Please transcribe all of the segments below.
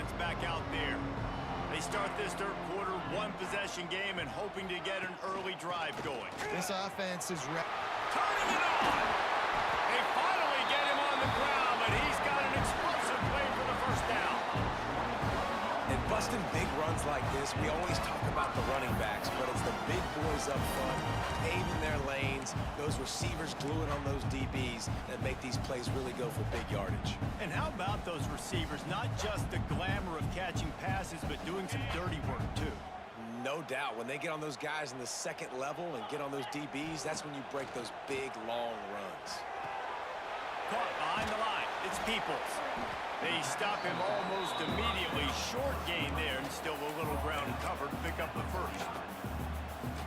offense back out there. They start this third quarter, one-possession game, and hoping to get an early drive going. This offense is turning it on. They finally get him on the ground, but he's got an explosive play for the first down. And busting big runs like this, we always talk about the running backs, but it's the big boys up front, paving their lanes, those receivers gluing on those DBs that make these plays really go for big yardage. And how about those receivers? Not just the glamour of catching passes, but doing some dirty work, too. No doubt. When they get on those guys in the second level and get on those DBs, that's when you break those big, long runs. Caught behind the line. It's Peoples. They stop him almost immediately. Short gain there, and still a little ground covered to pick up the first.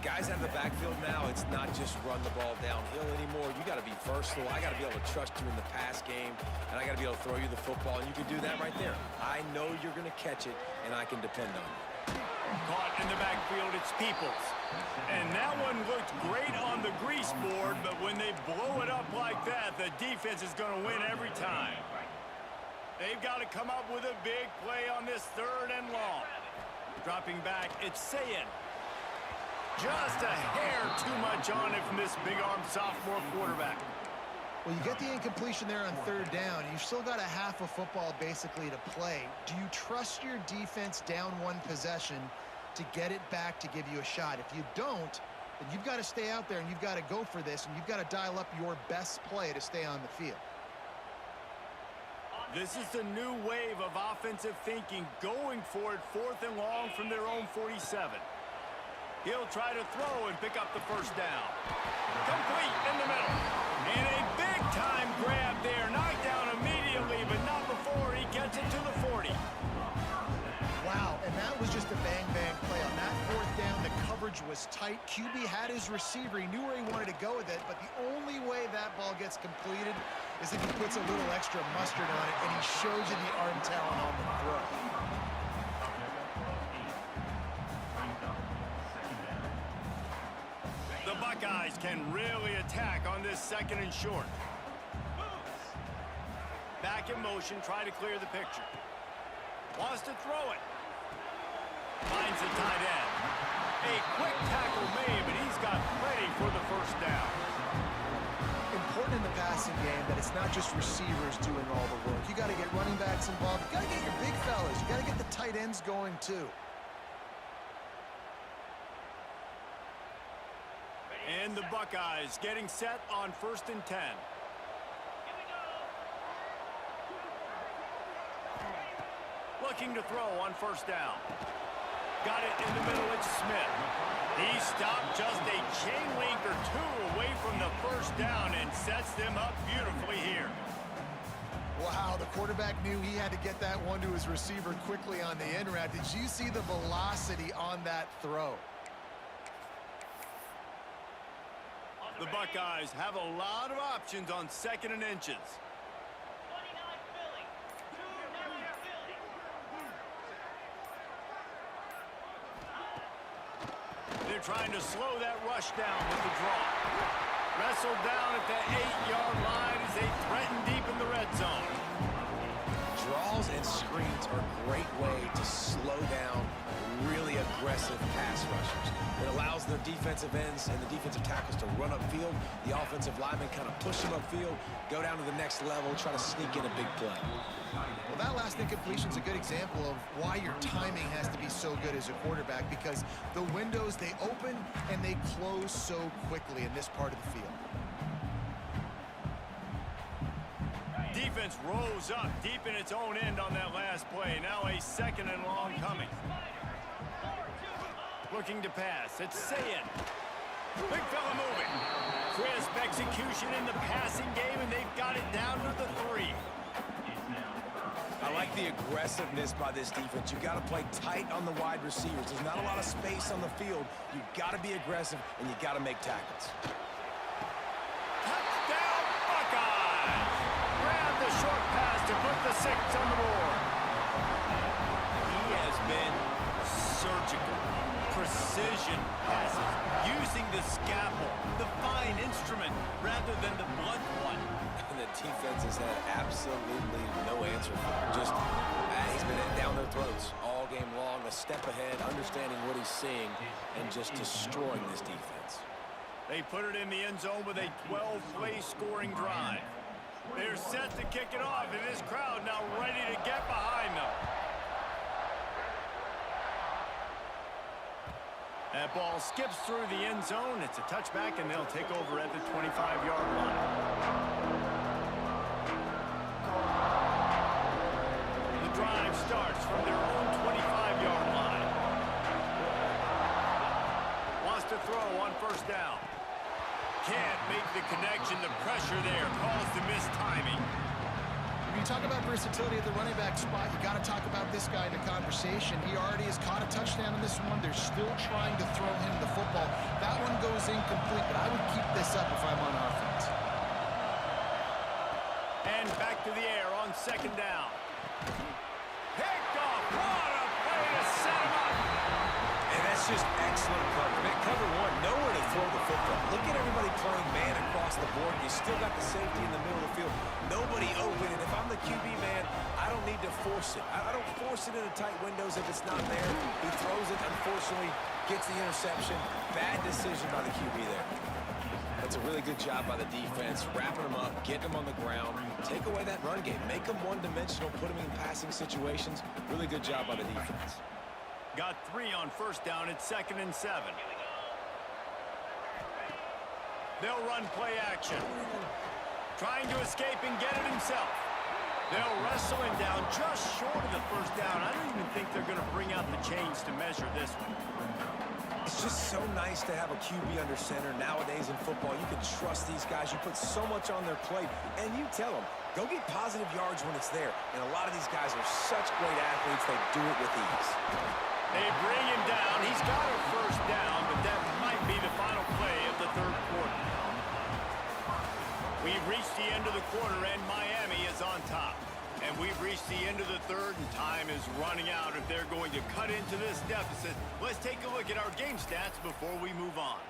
Guys out of the backfield now, it's not just run the ball downhill anymore. You got to be versatile. I got to be able to trust you in the pass game, and I got to be able to throw you the football, and you can do that right there. I know you're going to catch it, and I can depend on you. Caught in the backfield, it's Peoples. And that one looked great on the grease board, but when they blow it up like that, the defense is going to win every time. They've got to come up with a big play on this third and long. Dropping back, it's Sayin. Just a hair too much on it from this big-arm sophomore quarterback. Well, you get the incompletion there on third down. You've still got a half of football basically to play. Do you trust your defense down one possession to get it back to give you a shot? If you don't, then you've got to stay out there and you've got to go for this, and you've got to dial up your best play to stay on the field. This is the new wave of offensive thinking, going for it fourth and long from their own 47. He'll try to throw and pick up the first down. Complete in the middle. And a big-time grab there. Knocked down immediately, but not before he gets it to the 40. Wow, and that was just a bang-bang play. On that fourth down, the coverage was tight. QB had his receiver. He knew where he wanted to go with it, but the only way that ball gets completed is if he puts a little extra mustard on it, and he shows you the arm talent on the throw. The Buckeyes can really attack on this second and short. Back in motion, try to clear the picture. Wants to throw it. Finds the tight end. A quick tackle made, but he's got plenty for the first down. Important in the passing game that it's not just receivers doing all the work. You got to get running backs involved. You got to get your big fellas. You got to get the tight ends going too. And the Buckeyes getting set on 1st and 10. Looking to throw on first down. Got it in the middle, it's Smith. He stopped just a chain link or two away from the first down and sets them up beautifully here. Wow, the quarterback knew he had to get that one to his receiver quickly on the in route. Did you see the velocity on that throw? The Buckeyes have a lot of options on 2nd and inches. They're trying to slow that rush down with the draw. Wrestled down at the 8-yard line as they threaten deep in the red zone. Draws and screens are a great way to slow down really aggressive pass rushers. It allows their defensive ends and the defensive tackles to run upfield. The offensive linemen kind of push them upfield, go down to the next level, try to sneak in a big play. Well, that last incompletion is a good example of why your timing has to be so good as a quarterback, because the windows, they open and they close so quickly in this part of the field. Defense rose up deep in its own end on that last play. Now a 2nd and long coming. Looking to pass. It's Sayin. Big fella moving. Crisp execution in the passing game, and they've got it down to the 3. I like the aggressiveness by this defense. You got to play tight on the wide receivers. There's not a lot of space on the field. You got to be aggressive, and you got to make tackles. Touchdown, Buckeyes! Grab the short pass to put the 6 on the board. He has been surgical, precision passes, using the scalpel, the fine instrument, rather than the blunt one. And the defense has had absolutely no answer for him. Just, he's been down their throats all game long, a step ahead, understanding what he's seeing, and just destroying this defense. They put it in the end zone with a 12-play scoring drive. They're set to kick it off, and this crowd now ready to get behind them. That ball skips through the end zone. It's a touchback, and they'll take over at the 25-yard line. The drive starts from their own 25-yard line. Wants to throw on first down. Can't make the connection. The pressure there caused the missed timing. When you talk about versatility at the running back spot, you got to talk about this guy in the conversation. He already has caught a touchdown in this one. They're still trying to throw him the football. That one goes incomplete, but I would keep this up if I'm on offense. And back to the air on second down. Picked off. What a play to set him up. And that's just excellent cover. Man, cover one, nowhere to throw the football. Look at everybody playing man across the board. You still got the safety in the middle of the field. Nobody open. And if I'm the QB, man, I don't need to force it. I don't force it into tight windows if it's not there. He throws it, unfortunately, gets the interception. Bad decision by the QB there. That's a really good job by the defense, wrapping them up, getting them on the ground, take away that run game, make them one-dimensional, put them in passing situations. Really good job by the defense. Got 3 on first down. It's 2nd and 7. They'll run play action. Trying to escape and get it himself. They'll wrestle him down just short of the first down. I don't even think they're going to bring out the chains to measure this one. It's just so nice to have a QB under center. Nowadays in football, you can trust these guys. You put so much on their plate, and you tell them, go get positive yards when it's there. And a lot of these guys are such great athletes, they do it with ease. They bring him down. He's got a first down, but that might be the final play of the third quarter. We've reached the end of the quarter, and Miami is on top. And we've reached the end of the third, and time is running out if they're going to cut into this deficit. Let's take a look at our game stats before we move on.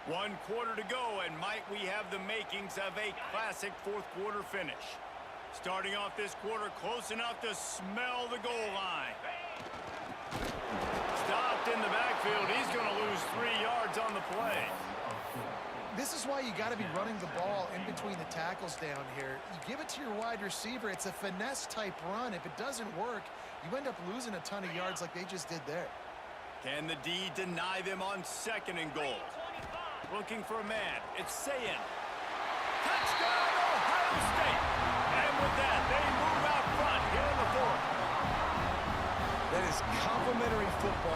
1 quarter to go, and might we have the makings of a classic fourth quarter finish. Starting off this quarter close enough to smell the goal line. Stopped in the backfield. He's going to lose 3 yards on the play. This is why you got to be running the ball in between the tackles down here. You give it to your wide receiver. It's a finesse-type run. If it doesn't work, you end up losing a ton of yards like they just did there. Can the D deny them on 2nd and goal? Looking for a man. It's Sayin. Touchdown, Ohio State! And with that, they move out front here in the fourth. That is complimentary football